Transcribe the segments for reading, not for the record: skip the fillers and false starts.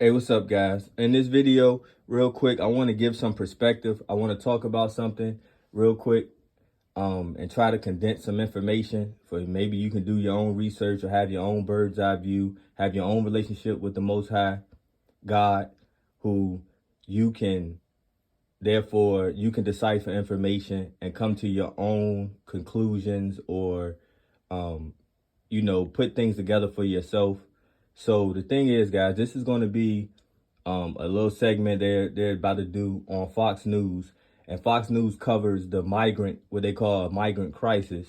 Hey, what's up, guys? In this video, real quick, I want to give some perspective. I want to talk about something real quick, and try to condense some information for maybe you can do your own research or have your own bird's eye view, have your own relationship with the Most High God, who you can, therefore, you can decipher information and come to your own conclusions or, um, put things together for yourself. So the thing is, guys, this is going to be a little segment they're about to do on Fox News, and Fox News covers what they call a migrant crisis.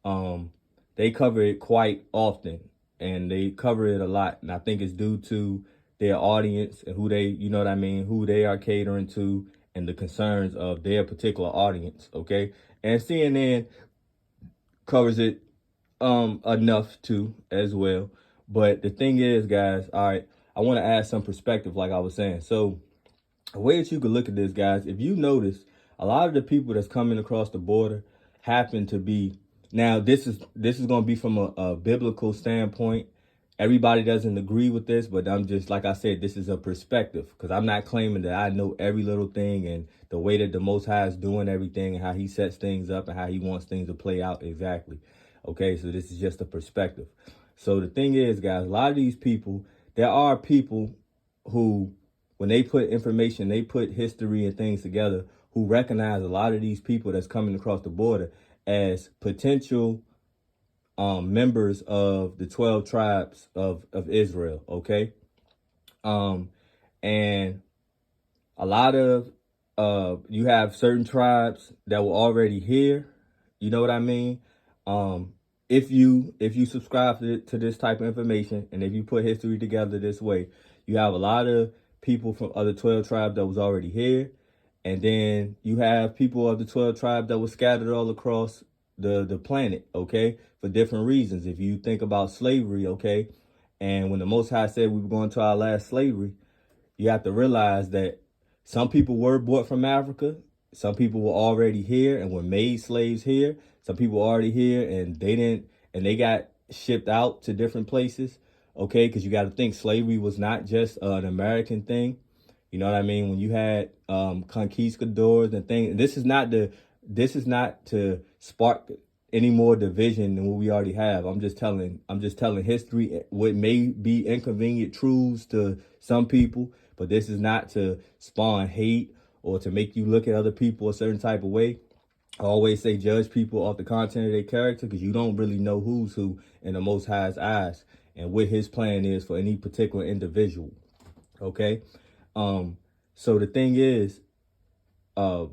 Um, they cover it quite often, and they cover it a lot, and I think it's due to their audience and who they, you know what I mean, who they are catering to, and the concerns of their particular audience. Okay, and CNN covers it enough too as well. But the thing is, guys, all right, I want to add some perspective, like I was saying. So a way that you could look at this, guys, if you notice, a lot of the people that's coming across the border happen to be, now this is going to be from a biblical standpoint. Everybody doesn't agree with this, but I'm just, like I said, this is a perspective, because I'm not claiming that I know every little thing and the way that the Most High is doing everything and how he sets things up and how he wants things to play out exactly. Okay, so this is just a perspective. So the thing is, guys, a lot of these people, there are people who, when they put information, they put history and things together, who recognize a lot of these people that's coming across the border as potential members of the 12 tribes of Israel. Okay. Um, and a lot of, you have certain tribes that were already here. You know what I mean? Um, if you subscribe to this type of information, and if you put history together this way, you have a lot of people from other 12 tribes that was already here. And then you have people of the 12 tribes that were scattered all across the planet, okay, for different reasons. If you think about slavery, okay, and when the Most High said we were going to our last slavery, you have to realize that some people were brought from Africa. Some people were already here and were made slaves here. Some people were already here and they got shipped out to different places. Okay, because you got to think slavery was not just an American thing. You know what I mean? When you had conquistadors and things, and this is not to spark any more division than what we already have. I'm just telling history, what may be inconvenient truths to some people, but this is not to spawn hate or to make you look at other people a certain type of way. I always say judge people off the content of their character, because you don't really know who's who in the Most High's eyes and what his plan is for any particular individual. Okay. Um, so the thing is, uh,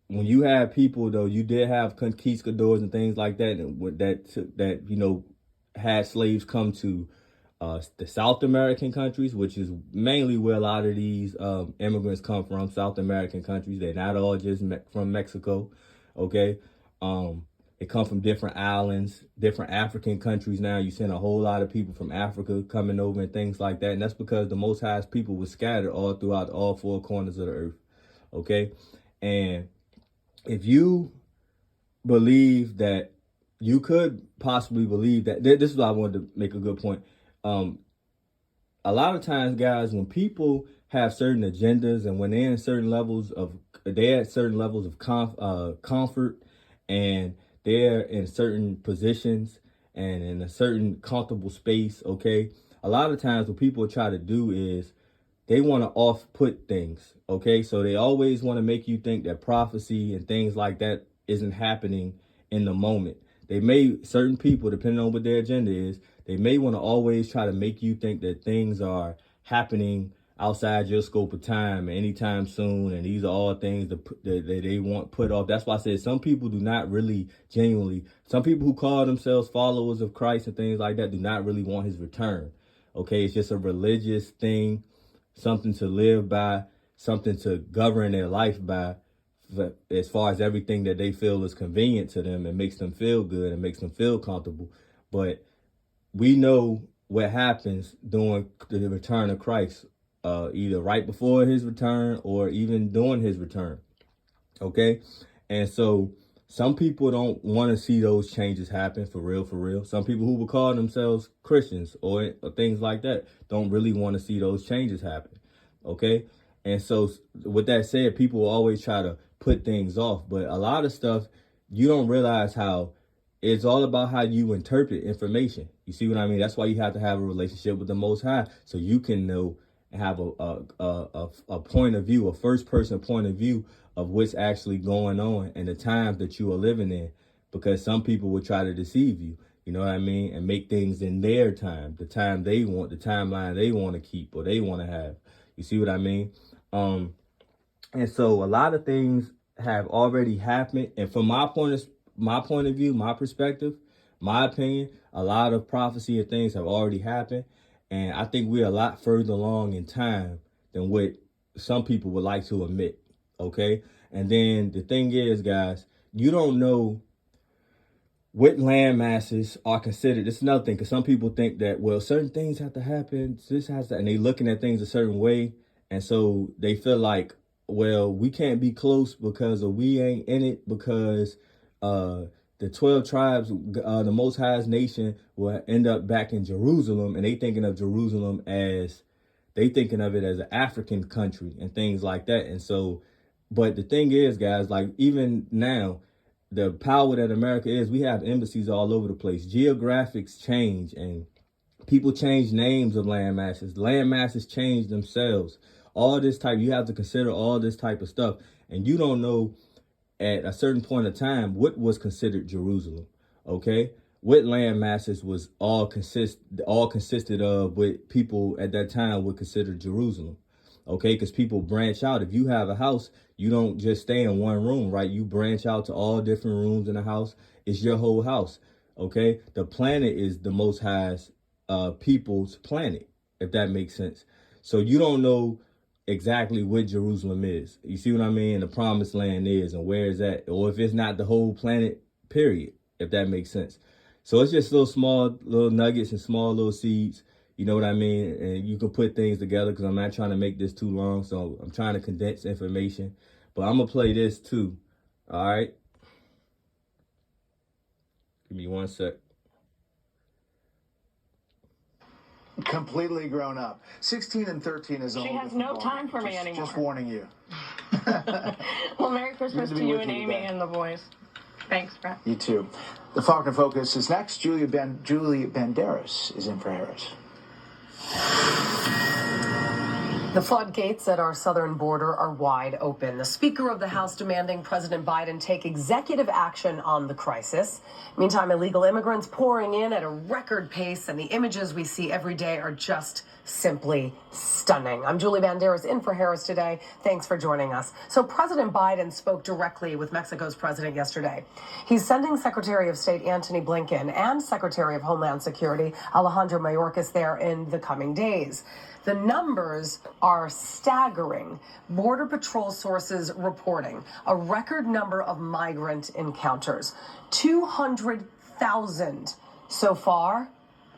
when you have people, though, you did have conquistadors and things like that, and that had slaves come to the South American countries, which is mainly where a lot of these immigrants come from. South American countries, they're not all just from Mexico. Okay. They come from different islands, different African countries. Now you're seeing a whole lot of people from Africa coming over and things like that. And that's because the Most High's people were scattered all throughout all four corners of the earth. Okay. And if you believe that, you could possibly believe that, this is what I wanted to make a good point. A lot of times, guys, when people have certain agendas and when they're at certain levels of comfort, and they're in certain positions and in a certain comfortable space, okay, a lot of times what people try to do is they want to off-put things, okay? So they always want to make you think that prophecy and things like that isn't happening in the moment. Certain people, depending on what their agenda is, they may want to always try to make you think that things are happening outside your scope of time anytime soon, and these are all things that they want put off. That's why I said some people do not really genuinely, some people who call themselves followers of Christ and things like that do not really want his return. Okay, it's just a religious thing, something to live by, something to govern their life by, as far as everything that they feel is convenient to them and makes them feel good and makes them feel comfortable. But we know what happens during the return of Christ, either right before his return or even during his return. Okay. And so Some people don't want to see those changes happen for real, for real. Some people who would call themselves Christians or things like that don't really want to see those changes happen. Okay. And so with that said, people will always try to put things off. But a lot of stuff, you don't realize how it's all about how you interpret information. You see what I mean? That's why you have to have a relationship with the Most High, so you can know, have a point of view, a first person point of view of what's actually going on and the times that you are living in. Because some people will try to deceive you, you know what I mean, and make things in their time, the time they want, the timeline they want to keep or they want to have. You see what I mean? And so a lot of things have already happened, and from my point of view, my perspective, my opinion, a lot of prophecy and things have already happened. And I think we're a lot further along in time than what some people would like to admit. Okay. And then the thing is, guys, you don't know what land masses are considered. This is another thing, because some people think that, well, certain things have to happen. This has to, and they looking at things a certain way. And so they feel like, well, we can't be close because we ain't in it, because the 12 tribes, the Most High's nation, will end up back in Jerusalem, and they thinking of Jerusalem as, they thinking of it as an African country and things like that. And so, but the thing is, guys, like even now, the power that America is, we have embassies all over the place. Geographics change, and people change names of land masses. Land masses change themselves. All this type, you have to consider all this type of stuff. And you don't know at a certain point of time what was Jerusalem. Okay, what land masses was all consisted of what people at that time would consider Jerusalem. Okay, because people branch out. If you have a house, you don't just stay in one room, right? You branch out to all different rooms in the house. It's your whole house. Okay, the planet is the Most High's people's planet, if that makes sense. So you don't know exactly what Jerusalem is. You see what I mean? The promised land is, and where is that? Or if it's not the whole planet, period, if that makes sense. So it's just little small little nuggets and small little seeds. You know what I mean? And you can put things together, because I'm not trying to make this too long. So I'm trying to condense information. But I'm going to play this too. All right. Give me 1 sec. Completely grown up. 16 and 13 is She has no time for me anymore. Just warning you. Well, Merry Christmas to you and Amy and the boys. Thanks, Brett. You too. The Falcon Focus is next. Julie Banderas is in for Harris. The floodgates at our southern border are wide open. The Speaker of the House demanding President Biden take executive action on the crisis. Meantime, illegal immigrants pouring in at a record pace, and the images we see every day are just simply stunning. I'm Julie Banderas in for Harris today. Thanks for joining us. So President Biden spoke directly with Mexico's president yesterday. He's sending Secretary of State Antony Blinken and Secretary of Homeland Security Alejandro Mayorkas there in the coming days. The numbers are staggering. Border Patrol sources reporting a record number of migrant encounters, 200,000 so far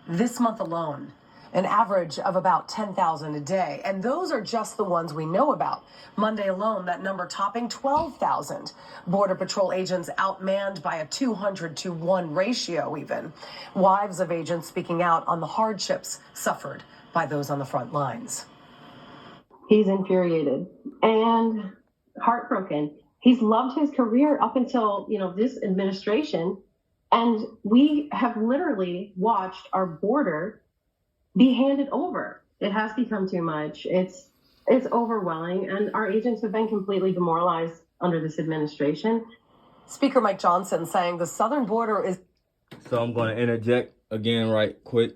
this month alone, an average of about 10,000 a day. And those are just the ones we know about. Monday alone, that number topping 12,000. Border Patrol agents outmanned by a 200-to-1 ratio even. Wives of agents speaking out on the hardships suffered by those on the front lines. He's infuriated and heartbroken. He's loved his career up until, this administration. And we have literally watched our border be handed over. It has become too much. It's overwhelming. And our agents have been completely demoralized under this administration. Speaker Mike Johnson saying the southern border is... So I'm going to interject again right quick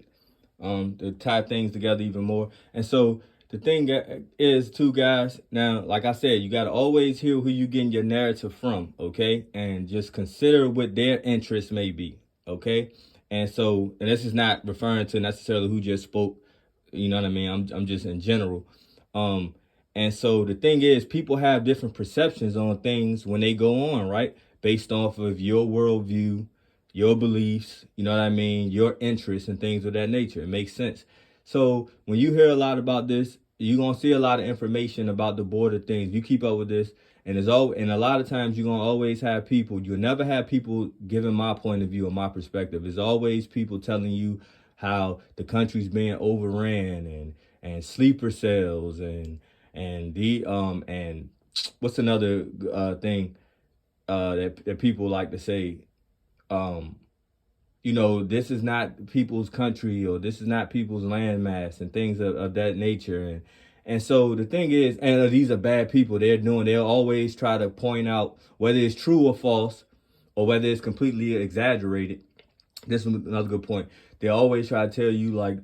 to tie things together even more. And so the thing is, too, guys, now, like I said, you got to always hear who you getting your narrative from, okay? And just consider what their interests may be, okay? And so, and this is not referring to necessarily who just spoke, you know what I mean? I'm just in general. And so the thing is, people have different perceptions on things when they go on, right? Based off of your worldview, your beliefs, you know what I mean, your interests and things of that nature. It makes sense. So when you hear a lot about this, you're going to see a lot of information about the border things. You keep up with this, And and a lot of times you're gonna always have people. You'll never have people giving my point of view or my perspective. It's always people telling you how the country's being overran and sleeper cells and what's another thing that people like to say, this is not people's country, or this is not people's landmass, and things of that nature. And so the thing is, and these are bad people. They'll always try to point out whether it's true or false, or whether it's completely exaggerated. This is another good point. They always try to tell you, like,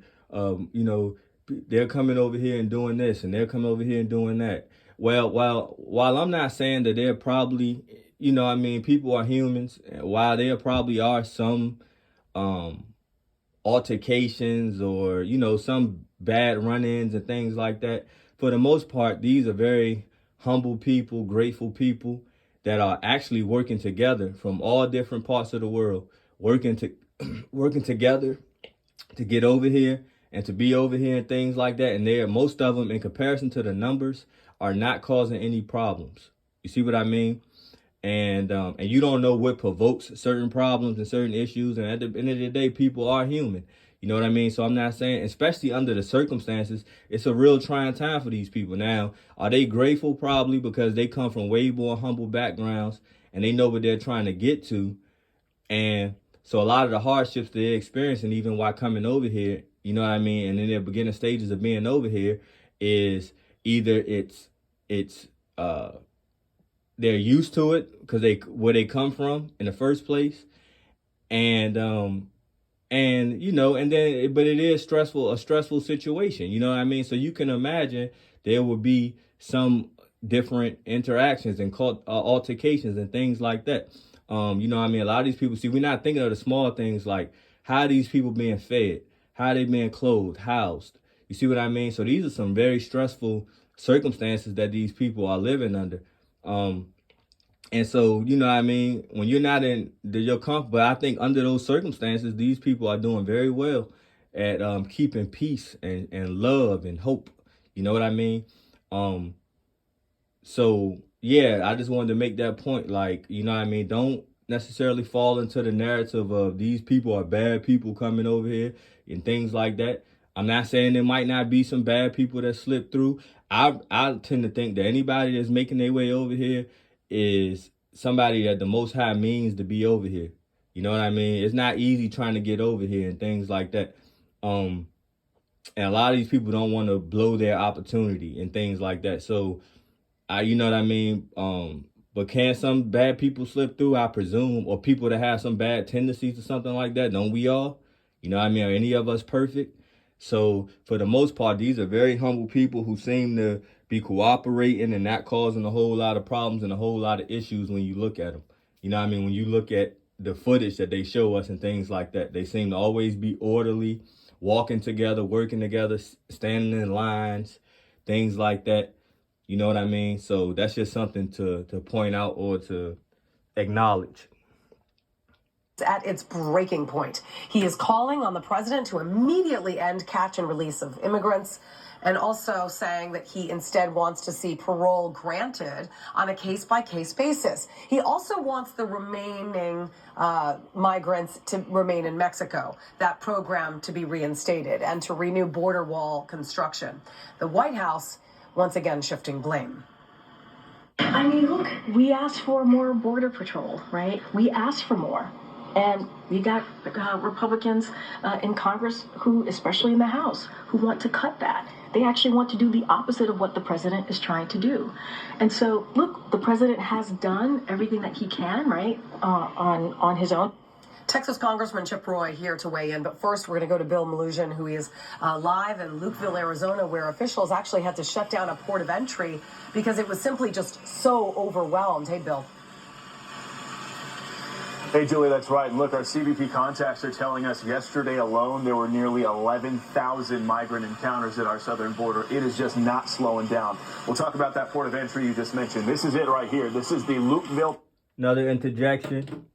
they're coming over here and doing this, and they're coming over here and doing that. Well, while I'm not saying that they're probably, people are humans, and while there probably are some altercations or, some bad run-ins and things like that, for the most part, these are very humble people, grateful people that are actually working together from all different parts of the world, working together to get over here and to be over here and things like that. And most of them, in comparison to the numbers, are not causing any problems. You see what I mean? And you don't know what provokes certain problems and certain issues. And at the end of the day, people are human. You know what I mean? So I'm not saying, especially under the circumstances, it's a real trying time for these people. Now, are they grateful? Probably, because they come from way more humble backgrounds and they know what they're trying to get to. And so a lot of the hardships that they're experiencing, even while coming over here, you know what I mean, and in their beginning stages of being over here, is either they're used to it because where they come from in the first place, and then but it is a stressful situation, you know what I mean? So you can imagine there will be some different interactions and altercations and things like that. A lot of these people, see, we're not thinking of the small things, like how are these people being fed, how are they being clothed, housed. You see what I mean? So these are some very stressful circumstances that these people are living under. And so, when you're not in your comfort, but I think under those circumstances, these people are doing very well at keeping peace and love and hope. You know what I mean? So, yeah, I just wanted to make that point. Like, don't necessarily fall into the narrative of these people are bad people coming over here and things like that. I'm not saying there might not be some bad people that slip through. I tend to think that anybody that's making their way over here is somebody that the Most High means to be over here. You know what I mean? It's not easy trying to get over here and things like that. And a lot of these people don't want to blow their opportunity and things like that. So, you know what I mean? But can some bad people slip through, I presume, or people that have some bad tendencies or something like that? Don't we all? You know what I mean? Are any of us perfect? So for the most part, these are very humble people who seem to be cooperating and not causing a whole lot of problems and a whole lot of issues when you look at them. You know what I mean? When you look at the footage that they show us and things like that, they seem to always be orderly, walking together, working together, standing in lines, things like that. You know what I mean? So that's just something to point out or to acknowledge. At its breaking point, he is calling on the president to immediately end catch and release of immigrants, and also saying that he instead wants to see parole granted on a case-by-case basis. He also wants the remaining migrants to remain in Mexico, that program to be reinstated, and to renew border wall construction. The White House once again shifting blame. I mean, look, we asked for more border patrol, right? We asked for more. And we got Republicans in Congress who, especially in the House, who want to cut that. They actually want to do the opposite of what the president is trying to do. And so, look, the president has done everything that he can, right, on his own. Texas Congressman Chip Roy here to weigh in, but first we're going to go to Bill Malugin, who is live in Lukeville, Arizona, where officials actually had to shut down a port of entry because it was simply just so overwhelmed. Hey, Bill. Hey, Julie, that's right. And look, our CBP contacts are telling us yesterday alone there were nearly 11,000 migrant encounters at our southern border. It is just not slowing down. We'll talk about that port of entry you just mentioned. This is it right here. This is the Lukeville. Another interjection.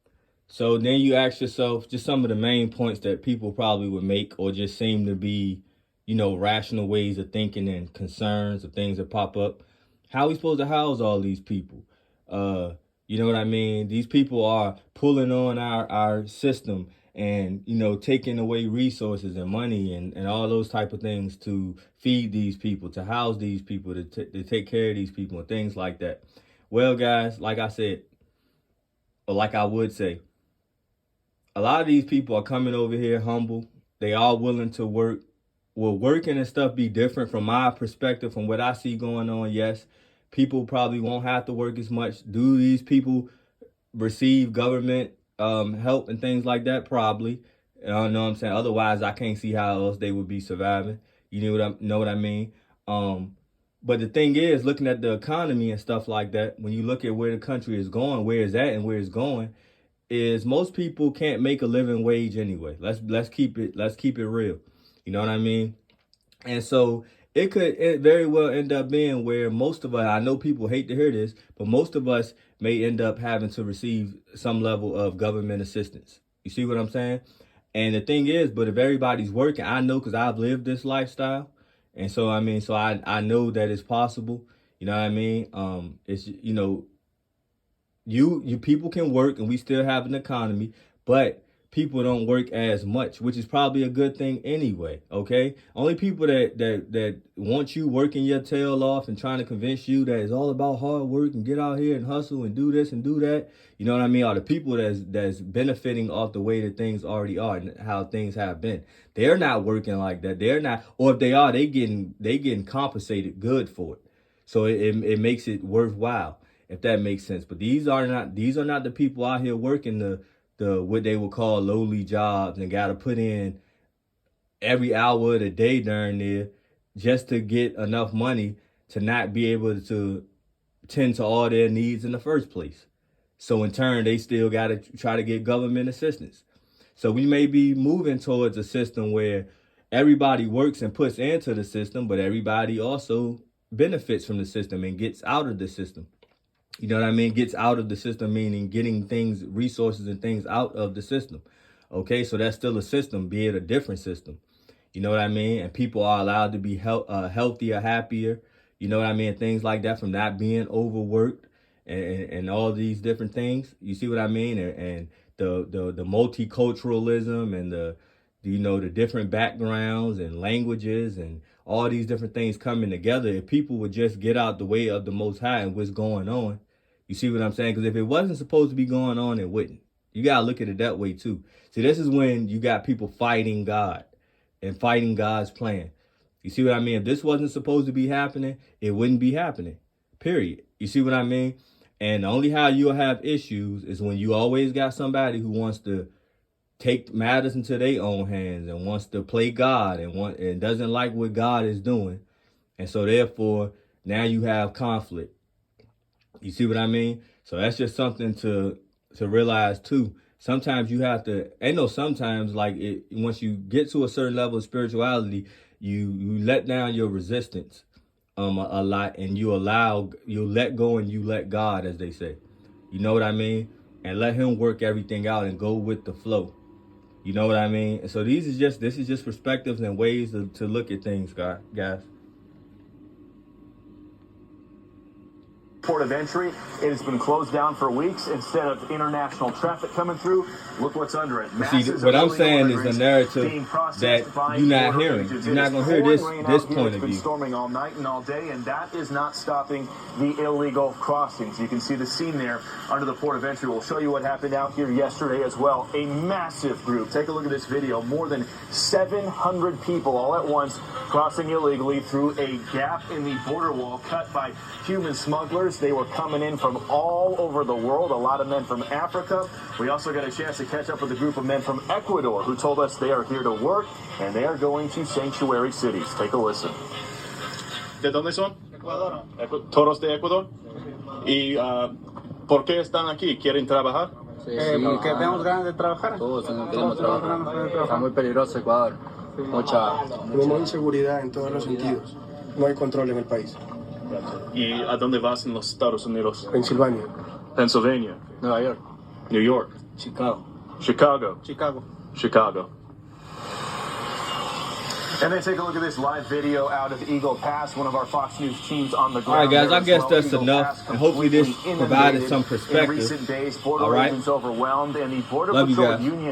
So then you ask yourself just some of the main points that people probably would make, or just seem to be, rational ways of thinking and concerns of things that pop up. How are we supposed to house all these people? You know what I mean? These people are pulling on our system and, you know, taking away resources and money and all those type of things to feed these people, to house these people, to take care of these people and things like that. Well, guys, like I said, or like I would say, a lot of these people are coming over here humble. They are willing to work. Will working and stuff be different from my perspective, from what I see going on? Yes. People probably won't have to work as much. Do these people receive government help and things like that? Probably. You know what I'm saying? Otherwise, I can't see how else they would be surviving. You know what I mean? But the thing is, looking at the economy and stuff like that, when you look at where the country is going, where it's at and where it's going, is most people can't make a living wage anyway. Let's keep it real. You know what I mean? And so it very well end up being where most of us, I know people hate to hear this, but most of us may end up having to receive some level of government assistance. You see what I'm saying? And the thing is, but if everybody's working, I know because I've lived this lifestyle. And so, I mean, so I know that it's possible. You know what I mean? It's, you know, you people can work and we still have an economy, but people don't work as much, which is probably a good thing anyway. Okay, only people that want you working your tail off and trying to convince you that it's all about hard work and get out here and hustle and do this and do that, you know what I mean, are the people that's benefiting off the way that things already are and how things have been. They're not working like that. They're not, or if they are, they getting compensated good for it. So it makes it worthwhile, if that makes sense. But these are not the people out here working the what they would call lowly jobs and got to put in every hour of the day darn near just to get enough money to not be able to tend to all their needs in the first place. So in turn, they still got to try to get government assistance. So we may be moving towards a system where everybody works and puts into the system, but everybody also benefits from the system and gets out of the system. You know what I mean? Gets out of the system, meaning getting things, resources and things out of the system. Okay, so that's still a system, be it a different system. You know what I mean? And people are allowed to be healthier, happier. You know what I mean? Things like that, from not being overworked and all these different things. You see what I mean? And the multiculturalism and the different backgrounds and languages and all these different things coming together. If people would just get out the way of the Most High and what's going on, you see what I'm saying? Because if it wasn't supposed to be going on, it wouldn't. You got to look at it that way too. See, this is when you got people fighting God and fighting God's plan. You see what I mean? If this wasn't supposed to be happening, it wouldn't be happening, period. You see what I mean? And the only how you'll have issues is when you always got somebody who wants to take matters into their own hands and wants to play God and doesn't like what God is doing. And so therefore, now you have conflict. You see what I mean? So that's just something to realize too. Sometimes you have to, sometimes like once you get to a certain level of spirituality, you let down your resistance a lot, and you let go and you let God, as they say. You know what I mean? And let him work everything out and go with the flow. You know what I mean? So this is just perspectives and ways to look at things, guys. Port of entry, it has been closed down for weeks. Instead of international traffic coming through, look what's under it. See, what I'm saying is the narrative that you're not hearing. You're not going to hear this point of view. It's been storming all night and all day, and that is not stopping the illegal crossings. You can see the scene there under the port of entry. We'll show you what happened out here yesterday as well. A massive group. Take a look at this video. More than 700 people all at once crossing illegally through a gap in the border wall cut by human smugglers. They were coming in from all over the world, a lot of men from Africa. We also got a chance to catch up with a group of men from Ecuador who told us they are here to work and they are going to sanctuary cities. Take a listen. ¿De dónde son? Ecuador. ¿Todos de Ecuador? ¿Y por qué están aquí? ¿Quieren trabajar? Sí, porque tenemos ganas de trabajar. Todos queremos trabajar. Está muy peligroso Ecuador. Tenemos inseguridad en todos los sentidos. No hay control en el país. ¿Y a dónde vas en los Estados Unidos? Pensilvania. Pennsylvania. Nueva York. New York. Chicago. Chicago. Chicago. Chicago. And then take a look at this live video out of Eagle Pass. One of our Fox News teams on the ground. All right, guys, there I as guess well. that's Eagle enough, Pass and hopefully this completely provided inundated some in perspective. recent days. Border All right, agents overwhelmed, and the Border love you Patrol guys. Union